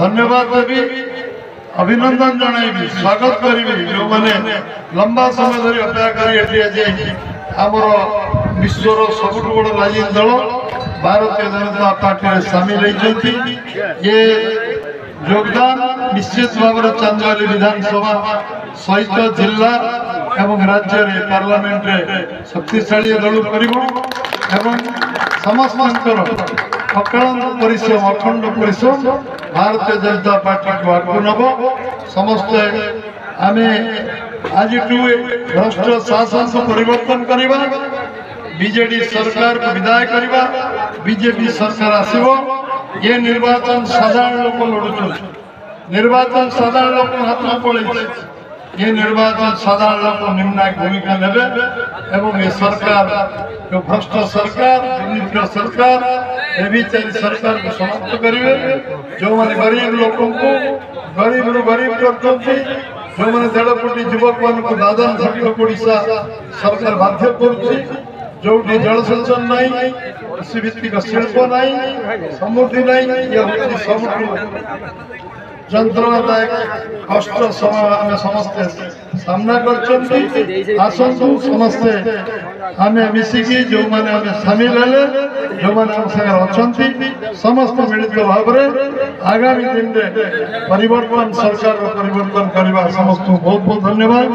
धन्यवाद देवी अभिनंदन जनइबी स्वागत करी जो मैंने लंबा समय धरी अपेक्षा करी आमर विश्वर सबुठ बड़ राजनीतिक दल भारतीय जनता पार्टी सामिल होती ये योगदान निश्चित भाव में चांदवाली विधानसभा सहित जिला एवं राज्य रे पार्लियामेंट रे शक्तिशाली दल कर समस्त अकाल परिश्रम अखंड परिश्रम भारतीय जनता पार्टी को आगू नब समस्ते आम आज भ्रष्ट शासन को परिवर्तन करवा बीजेडी सरकार को विदाय करवा बीजेपी सरकार आसो ये निर्वाचन साधारण लोक लड़ुच निर्वाचन साधारण लोक हाथ में पड़े ये निर्वाचन साधारण लोक निर्णायक भूमिका नेबे एवं ये सरकार जो भ्रष्ट सरकार दुर्नीति सरकार एविचारी सरकार को समाप्त करेंगे जो माने गरीब लोगों को गरीब गरीब करते जो माने 1.5 कोटी युवक मान को दादन ओडिशा सरकार बाध्य करुच्ची जो जलसेचन नहीं कृषि भित्तिक शिल्प नहीं समृद्धि नहीं सब जंत्रणादायक कष्ट समय आम समस्ते सामना कर आसतु समस्ते आम मिसिकी जो मैंने आम सामिल हेले जो मैंने आम सागर अच्छा समस्त मिलित भाव में आगामी दिन में परिवर्तन सरकार परिवर्तन करने समस्त बहुत बहुत धन्यवाद।